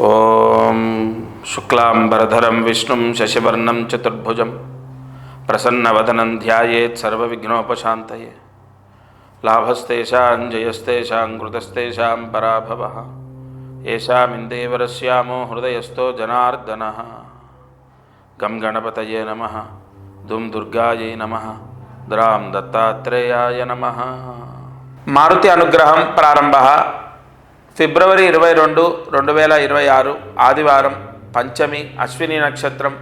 ఓం శుక్లాంబరధరం విష్ణుం శశివర్ణం చతుర్భుజం ప్రసన్నవదనం ధ్యాయేత్ సర్వవిఘ్నోపశాంతయే. లాభస్తేషాం జయస్తేషాం కృతస్తేషాం పరాభవః. ఏషామిందేవరస్యామో హృదయస్థో జనార్దనః. గం గణపతయే నమః. దుం దుర్గాయై నమః. ద్రాం దత్తాత్రేయాయ నమః. మారుతి అనుగ్రహం ప్రారంభః. ఫిబ్రవరి 22, 2026 ఆదివారం, పంచమి, అశ్విని నక్షత్రం.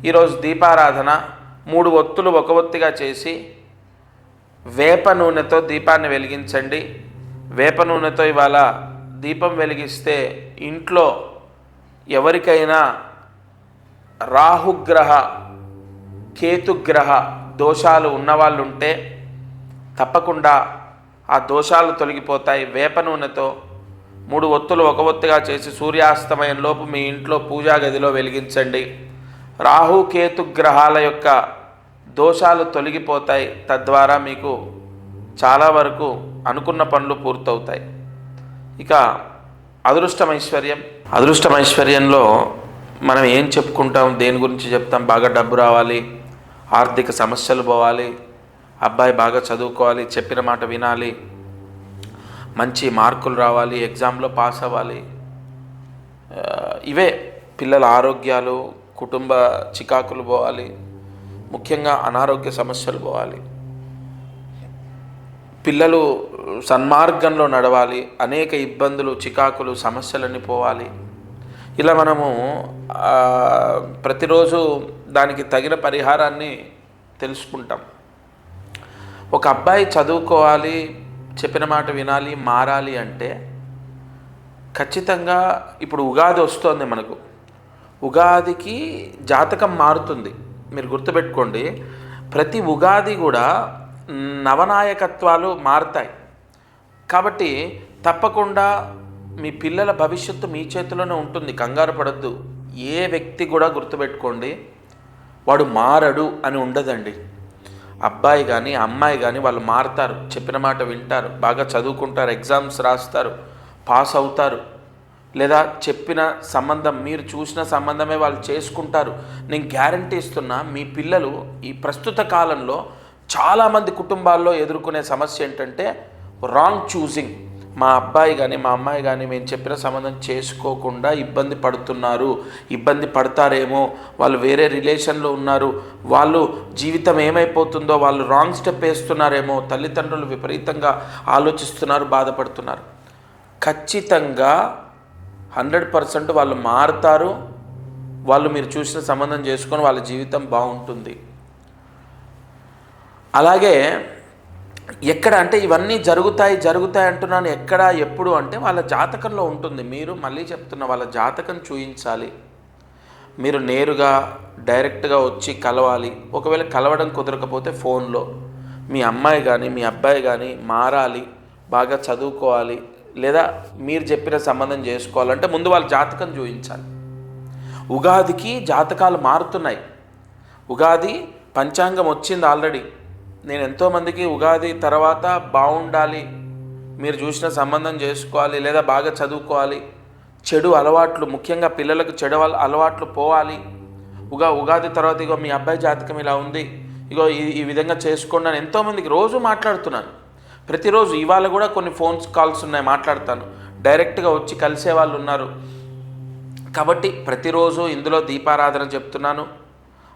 ఈరోజు దీపారాధన 3 ఒత్తులు ఒక ఒత్తిగా చేసి వేప నూనెతో దీపాన్ని వెలిగించండి. వేప నూనెతో ఇవాళ దీపం వెలిగిస్తే ఇంట్లో ఎవరికైనా రాహుగ్రహ, కేతుగ్రహ దోషాలు ఉన్నవాళ్ళు ఉంటే తప్పకుండా ఆ దోషాలు తొలగిపోతాయి. వేప నూనెతో 3 ఒత్తులు ఒక ఒత్తిగా చేసి సూర్యాస్తమయంలోపు మీ ఇంట్లో పూజా గదిలో వెలిగించండి. రాహు కేతు గ్రహాల యొక్క దోషాలు తొలగిపోతాయి. తద్వారా మీకు చాలా వరకు అనుకున్న పనులు పూర్తవుతాయి. ఇక అదృష్టమైశ్వర్యంలో మనం ఏం చెప్పుకుంటాం, దేని గురించి చెప్తాం? బాగా డబ్బు రావాలి, ఆర్థిక సమస్యలు పోవాలి, అబ్బాయి బాగా చదువుకోవాలి, చెప్పిన మాట వినాలి, మంచి మార్కులు రావాలి, ఎగ్జామ్లో పాస్ అవ్వాలి. ఇవే పిల్లల ఆరోగ్యాలు, కుటుంబ చికాకులు పోవాలి, ముఖ్యంగా అనారోగ్య సమస్యలు పోవాలి, పిల్లలు సన్మార్గంలో నడవాలి, అనేక ఇబ్బందులు, చికాకులు, సమస్యలన్నీ పోవాలి. ఇలా మనము ప్రతిరోజు దానికి తగిన పరిహారాన్ని తెలుసుకుంటాం. ఒక అబ్బాయి చదువుకోవాలి, చెప్పిన మాట వినాలి, మారాలి అంటే ఖచ్చితంగా ఇప్పుడు ఉగాది వస్తోంది మనకు. ఉగాదికి జాతకం మారుతుంది. మీరు గుర్తుపెట్టుకోండి, ప్రతి ఉగాది కూడా నవనాయకత్వాలు మారుతాయి. కాబట్టి తప్పకుండా మీ పిల్లల భవిష్యత్తు మీ చేతిలోనే ఉంటుంది. కంగారు పడద్దు. ఏ వ్యక్తి కూడా గుర్తుపెట్టుకోండి, వాడు మారడు అని ఉండదండి. అబ్బాయి కానీ అమ్మాయి కానీ వాళ్ళు మారుతారు, చెప్పిన మాట వింటారు, బాగా చదువుకుంటారు, ఎగ్జామ్స్ రాస్తారు, పాస్ అవుతారు. లేదా చెప్పిన సంబంధం, మీరు చూసిన సంబంధమే వాళ్ళు చేసుకుంటారు. నేను గ్యారంటీ ఇస్తున్నా. మీ పిల్లలు ఈ ప్రస్తుత కాలంలో చాలామంది కుటుంబాల్లో ఎదుర్కొనే సమస్య ఏంటంటే రాంగ్ చూసింగ్. మా అబ్బాయి కానీ మా అమ్మాయి కానీ మేము చెప్పిన సంబంధం చేసుకోకుండా ఇబ్బంది పడుతున్నారు, ఇబ్బంది పడతారేమో, వాళ్ళు వేరే రిలేషన్లో ఉన్నారు, వాళ్ళు జీవితం ఏమైపోతుందో, వాళ్ళు రాంగ్ స్టెప్ వేస్తున్నారేమో, తల్లిదండ్రులు విపరీతంగా ఆలోచిస్తున్నారు, బాధపడుతున్నారు. ఖచ్చితంగా 100% వాళ్ళు మారుతారు. వాళ్ళు మీరు చూసిన సంబంధం చేసుకొని వాళ్ళ జీవితం బాగుంటుంది. అలాగే ఎక్కడ అంటే ఇవన్నీ జరుగుతాయి అంటున్నాను. ఎక్కడ, ఎప్పుడు అంటే వాళ్ళ జాతకంలో ఉంటుంది. మీరు మళ్ళీ చెప్తున్న, వాళ్ళ జాతకం చూయించాలి. మీరు నేరుగా డైరెక్ట్గా వచ్చి కలవాలి. ఒకవేళ కలవడం కుదరకపోతే ఫోన్లో మీ అమ్మాయి కానీ మీ అబ్బాయి కానీ మారాలి, బాగా చదువుకోవాలి, లేదా మీరు చెప్పిన సంబంధం చేసుకోవాలంటే ముందు వాళ్ళ జాతకం చూయించాలి. ఉగాదికి జాతకాలు మారుతున్నాయి. ఉగాది పంచాంగం వచ్చింది ఆల్రెడీ. నేను ఎంతోమందికి ఉగాది తర్వాత బాగుండాలి, మీరు చూసిన సంబంధం చేసుకోవాలి, లేదా బాగా చదువుకోవాలి, చెడు అలవాట్లు, ముఖ్యంగా పిల్లలకు చెడు అలవాట్లు పోవాలి, ఉగాది తర్వాత ఇగో మీ అబ్బాయి జాతకం ఇలా ఉంది, ఇగో ఈ విధంగా చేసుకోండి అని ఎంతోమందికి రోజు మాట్లాడుతున్నాను. ప్రతిరోజు ఇవాళ కూడా కొన్ని కాల్స్ ఉన్నాయి, మాట్లాడతాను. డైరెక్ట్గా వచ్చి కలిసే వాళ్ళు ఉన్నారు. కాబట్టి ప్రతిరోజు ఇందులో దీపారాధన చెప్తున్నాను,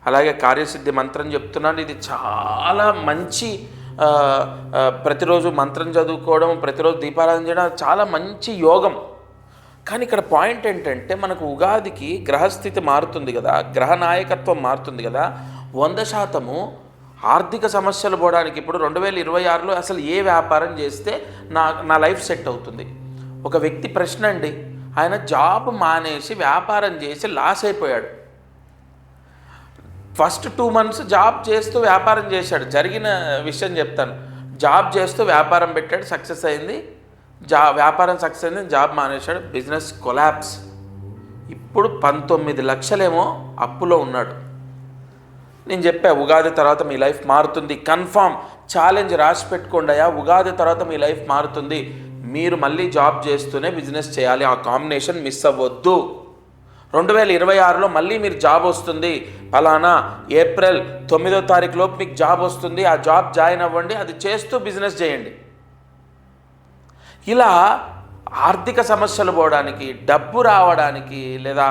అలాగే కార్యసిద్ధి మంత్రం చెప్తున్నాను. ఇది చాలా మంచి, ప్రతిరోజు మంత్రం చదువుకోవడం, ప్రతిరోజు దీపారాధన చేయడం చాలా మంచి యోగం. కానీ ఇక్కడ పాయింట్ ఏంటంటే మనకు ఉగాదికి గ్రహస్థితి మారుతుంది కదా, గ్రహ నాయకత్వం మారుతుంది కదా. 100% ఆర్థిక సమస్యలు పోవడానికి ఇప్పుడు 2026లో అసలు ఏ వ్యాపారం చేస్తే నా లైఫ్ సెట్ అవుతుంది? ఒక వ్యక్తి ప్రశ్న అండి. ఆయన జాబ్ మానేసి వ్యాపారం చేసి లాస్ అయిపోయాడు. ఫస్ట్ 2 months జాబ్ చేస్తూ వ్యాపారం చేశాడు. జరిగిన విషయం చెప్తాను. జాబ్ చేస్తూ వ్యాపారం పెట్టాడు, సక్సెస్ అయింది. వ్యాపారం సక్సెస్ అయింది, జాబ్ మానేశాడు, బిజినెస్ కొలాప్స్. ఇప్పుడు 19 లక్షలేమో అప్పులో ఉన్నాడు. నేను చెప్పా, ఉగాది తర్వాత మీ లైఫ్ మారుతుంది, కన్ఫామ్. ఛాలెంజ్ రాసి పెట్టుకోండి అయ్యా, ఉగాది తర్వాత మీ లైఫ్ మారుతుంది. మీరు మళ్ళీ జాబ్ చేస్తూనే బిజినెస్ చేయాలి. ఆ కాంబినేషన్ మిస్ అవ్వద్దు. 2026లో మళ్ళీ మీరు జాబ్ వస్తుంది, ఫలానా ఏప్రిల్ 9వ తారీఖు లోపు మీకు జాబ్ వస్తుంది, ఆ జాబ్ జాయిన్ అవ్వండి, అది చేస్తూ బిజినెస్ చేయండి. ఇలా ఆర్థిక సమస్యలు పోవడానికి, డబ్బు రావడానికి, లేదా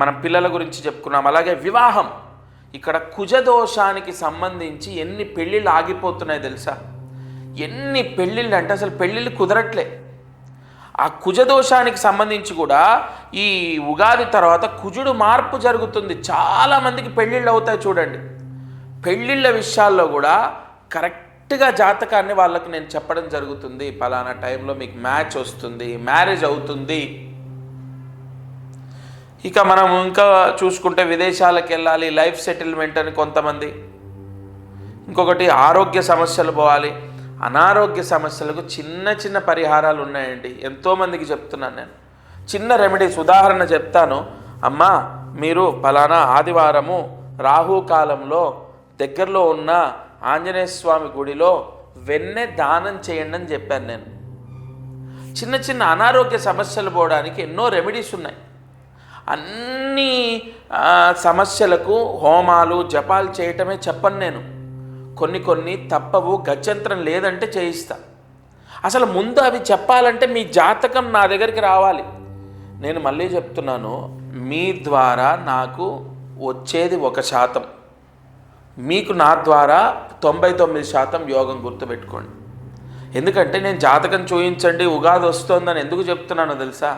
మనం పిల్లల గురించి చెప్పుకున్నాం. అలాగే వివాహం, ఇక్కడ కుజదోషానికి సంబంధించి ఎన్ని పెళ్ళిళ్ళు ఆగిపోతున్నాయి తెలుసా? ఎన్ని పెళ్ళిళ్ళు అంటే అసలు పెళ్ళిళ్ళు కుదరట్లే. ఆ కుజదోషానికి సంబంధించి కూడా ఈ ఉగాది తర్వాత కుజుడు మార్పు జరుగుతుంది. చాలామందికి పెళ్ళిళ్ళు అవుతాయి చూడండి. పెళ్ళిళ్ళ విషయాల్లో కూడా కరెక్ట్గా జాతకాన్ని వాళ్ళకి నేను చెప్పడం జరుగుతుంది. పలానా టైంలో మీకు మ్యాచ్ వస్తుంది, మ్యారేజ్ అవుతుంది. ఇక మనం ఇంకా చూసుకుంటే విదేశాలకు వెళ్ళాలి, లైఫ్ సెటిల్మెంట్ అని కొంతమంది. ఇంకొకటి ఆరోగ్య సమస్యలు పోవాలి. అనారోగ్య సమస్యలకు చిన్న చిన్న పరిహారాలు ఉన్నాయండి. ఎంతోమందికి చెప్తున్నాను నేను. చిన్న రెమెడీస్, ఉదాహరణ చెప్తాను. అమ్మా, మీరు పలానా ఆదివారము రాహుకాలంలో దగ్గరలో ఉన్న ఆంజనేయ స్వామి గుడిలో వెన్నె దానం చేయండి అని చెప్పాను నేను. చిన్న చిన్న అనారోగ్య సమస్యలు పోవడానికి ఎన్నో రెమెడీస్ ఉన్నాయి. అన్ని సమస్యలకు హోమాలు జపాలు చేయటమే చెప్పను నేను. కొన్ని తప్పవు, గత్యంతరం లేదంటే చేయిస్తా. అసలు ముందు అవి చెప్పాలంటే మీ జాతకం నా దగ్గరికి రావాలి. నేను మళ్ళీ చెప్తున్నాను, మీ ద్వారా నాకు వచ్చేది 1%, మీకు నా ద్వారా 99% యోగం. గుర్తుపెట్టుకోండి. ఎందుకంటే నేను జాతకం చూయించండి ఉగాది వస్తోందని ఎందుకు చెప్తున్నానో తెలుసా?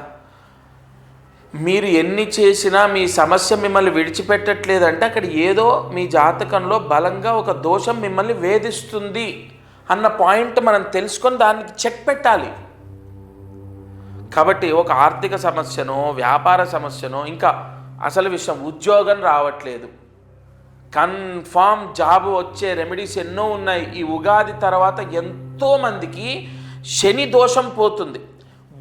మీరు ఎన్ని చేసినా మీ సమస్య మిమ్మల్ని విడిచిపెట్టట్లేదంటే అక్కడ ఏదో మీ జాతకంలో బలంగా ఒక దోషం మిమ్మల్ని వేధిస్తుంది అన్న పాయింట్ మనం తెలుసుకొని దానికి చెక్ పెట్టాలి. కాబట్టి ఒక ఆర్థిక సమస్యనో, వ్యాపార సమస్యనో, ఇంకా అసలు విషయం ఉద్యోగం రావట్లేదు, కన్ఫామ్ జాబ్ వచ్చే రెమెడీస్ ఎన్నో ఉన్నాయి. ఈ ఉగాది తర్వాత ఎంతోమందికి శని దోషం పోతుంది,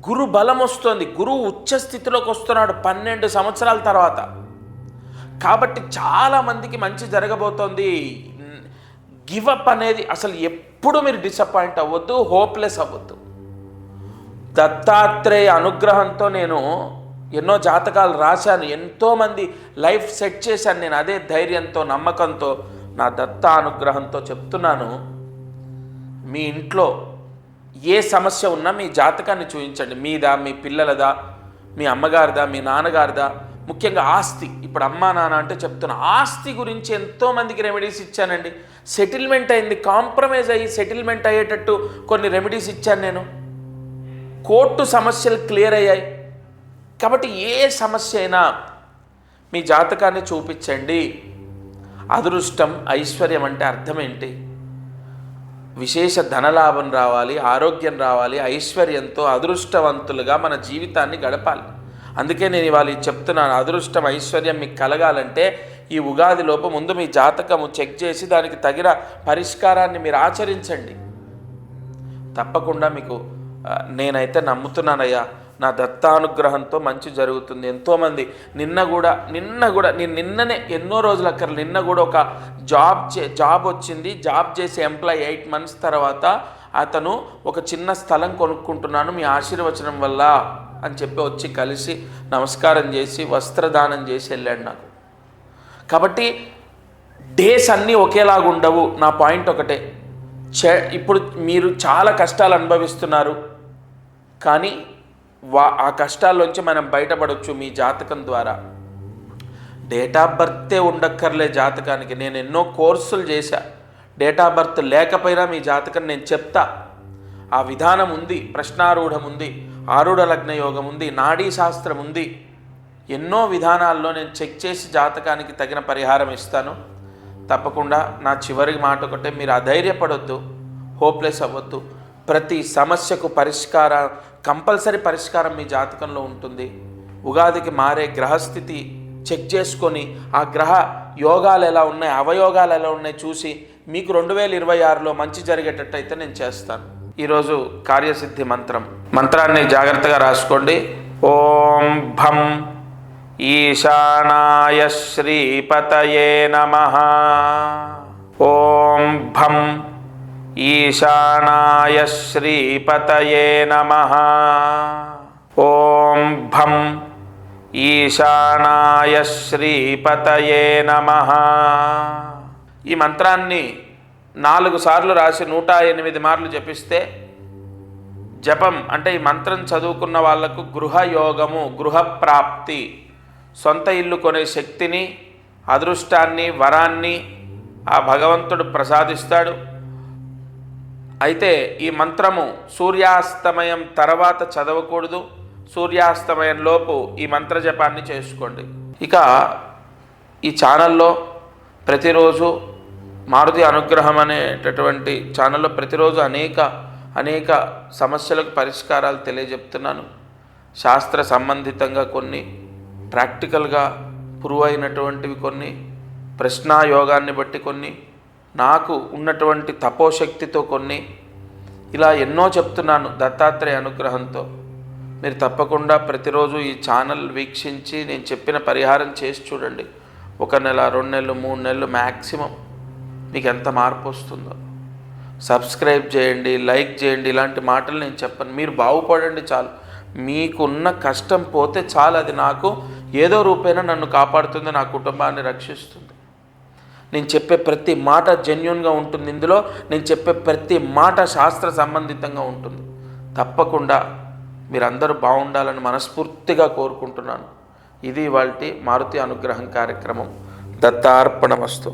గురు బలం వస్తుంది, గురువు ఉచ్చ స్థితిలోకి వస్తున్నాడు 12 సంవత్సరాల తర్వాత. కాబట్టి చాలామందికి మంచి జరగబోతోంది. గివప్ అనేది అసలు ఎప్పుడు మీరు డిసప్పాయింట్ అవ్వద్దు, హోప్లెస్ అవ్వద్దు. దత్తాత్రేయ అనుగ్రహంతో నేను ఎన్నో జాతకాలు రాశాను, ఎంతోమంది లైఫ్ సెట్ చేశాను నేను. అదే ధైర్యంతో, నమ్మకంతో, నా దత్త అనుగ్రహంతో చెప్తున్నాను. మీ ఇంట్లో ఏ సమస్య ఉన్నా మీ జాతకాన్ని చూపించండి. మీదా, మీ పిల్లలదా, మీ అమ్మగారిదా, మీ నాన్నగారిదా, ముఖ్యంగా ఆస్తి. ఇప్పుడు అమ్మా నాన్న అంటే చెప్తున్నా, ఆస్తి గురించి ఎంతోమందికి రెమెడీస్ ఇచ్చానండి. సెటిల్మెంట్ అయింది, కాంప్రమైజ్ అయ్యి సెటిల్మెంట్ అయ్యేటట్టు కొన్ని రెమెడీస్ ఇచ్చాను నేను. కోర్టు సమస్యలు క్లియర్ అయ్యాయి. కాబట్టి ఏ సమస్య అయినా మీ జాతకాన్ని చూపించండి. అదృష్టం, ఐశ్వర్యం అంటే అర్థం ఏంటి? విశేష ధనలాభం రావాలి, ఆరోగ్యం రావాలి, ఐశ్వర్యంతో అదృష్టవంతులుగా మన జీవితాన్ని గడపాలి. అందుకే నేను ఇవాళ చెప్తున్నాను, అదృష్టం ఐశ్వర్యం మీకు కలగాలంటే ఈ ఉగాది లోపు ముందు మీ జాతకము చెక్ చేసి దానికి తగిన పరిష్కారాన్ని మీరు ఆచరించండి. తప్పకుండా మీకు నేనైతే నమ్ముతున్నానయ్యా, నా దత్తానుగ్రహంతో మంచి జరుగుతుంది. ఎంతోమంది నిన్న కూడా నేను నిన్ననే ఎన్నో రోజులు అక్కర్లేదు, నిన్న కూడా ఒక జాబ్ వచ్చింది. జాబ్ చేసి ఎంప్లాయ్ 8 months తర్వాత అతను ఒక చిన్న స్థలం కొనుక్కుంటున్నాను మీ ఆశీర్వచనం వల్ల అని చెప్పి వచ్చి కలిసి నమస్కారం చేసి వస్త్రదానం చేసి వెళ్ళాడు నాకు. కాబట్టి డేస్ అన్నీ ఒకేలాగా ఉండవు. నా పాయింట్ ఒకటే, ఇప్పుడు మీరు చాలా కష్టాలు అనుభవిస్తున్నారు, కానీ ఆ కష్టాల్లోంచి మనం బయటపడవచ్చు మీ జాతకం ద్వారా. డేట్ ఆఫ్ బర్తే ఉండక్కర్లే జాతకానికి. నేను ఎన్నో కోర్సులు చేశా. డేట్ ఆఫ్ బర్త్ లేకపోయినా మీ జాతకం నేను చెప్తా. ఆ విధానం ఉంది, ప్రశ్నారూఢం ఉంది, ఆరుఢ లగ్న యోగం ఉంది, నాడీ శాస్త్రం ఉంది. ఎన్నో విధానాల్లో నేను చెక్ చేసి జాతకానికి తగిన పరిహారం ఇస్తాను. తప్పకుండా నా చివరి మాట ఒకటే, మీరు అధైర్యపడొద్దు, హోప్లెస్ అవ్వద్దు. ప్రతి సమస్యకు కంపల్సరీ పరిష్కారం మీ జాతకంలో ఉంటుంది. ఉగాదికి మారే గ్రహస్థితి చెక్ చేసుకొని ఆ గ్రహ యోగాలు ఎలా ఉన్నాయి, అవయోగాలు ఎలా ఉన్నాయి చూసి మీకు 2026లో మంచి జరిగేటట్టయితే నేను చేస్తాను. ఈరోజు కార్యసిద్ధి మంత్రాన్ని జాగ్రత్తగా రాసుకోండి. ఓం భం ఈశానాయ శ్రీపతయే నమః. ఓం భం ఈశానాయ శ్రీపతయే నమః. ఓం భం ఈశానాయ శ్రీపతయే నమః. ఈ మంత్రాన్ని 4 సార్లు రాసి 108 మార్లు జపిస్తే, జపం అంటే ఈ మంత్రం చదువుకున్న వాళ్లకు గృహయోగము, గృహప్రాప్తి, సొంత ఇల్లు కొనే శక్తిని, అదృష్టాన్ని, వరాన్ని ఆ భగవంతుడు ప్రసాదిస్తాడు. అయితే ఈ మంత్రము సూర్యాస్తమయం తర్వాత చదవకూడదు. సూర్యాస్తమయం లోపు ఈ మంత్ర జపాన్ని చేసుకోండి. ఇక ఈ ఛానల్లో ప్రతిరోజు మారుతి అనుగ్రహం అనేటటువంటి ఛానల్లో ప్రతిరోజు అనేక సమస్యలకు పరిష్కారాలు తెలియజెప్తున్నాను. శాస్త్ర సంబంధితంగా కొన్ని, ప్రాక్టికల్గా ప్రూవ్ అయినటువంటివి కొన్ని, ప్రశ్నాయోగాన్ని బట్టి కొన్ని, నాకు ఉన్నటువంటి తపోశక్తితో కొన్ని, ఇలా ఎన్నో చెప్తున్నాను దత్తాత్రేయ అనుగ్రహంతో. మీరు తప్పకుండా ప్రతిరోజు ఈ ఛానల్ వీక్షించి నేను చెప్పిన పరిహారం చేసి చూడండి. 1 నెల, 2 నెలలు, 3 నెలలు మ్యాక్సిమం మీకు ఎంత మార్పు వస్తుందో. సబ్స్క్రైబ్ చేయండి, లైక్ చేయండి. ఇలాంటి మాటలు నేను చెప్పను. మీరు బాగుపడండి చాలు. మీకున్న కష్టం పోతే చాలు. అది నాకు ఏదో రూపేణా నన్ను కాపాడుతుంది, నా కుటుంబాన్ని రక్షిస్తుంది. నేను చెప్పే ప్రతి మాట జెన్యూన్గా ఉంటుంది. ఇందులో నేను చెప్పే ప్రతి మాట శాస్త్ర సంబంధితంగా ఉంటుంది. తప్పకుండా మీరందరూ బాగుండాలని మనస్ఫూర్తిగా కోరుకుంటున్నాను. ఇది ఇవాల్టి మారుతి అనుగ్రహం కార్యక్రమం. దత్తార్పణమస్తు.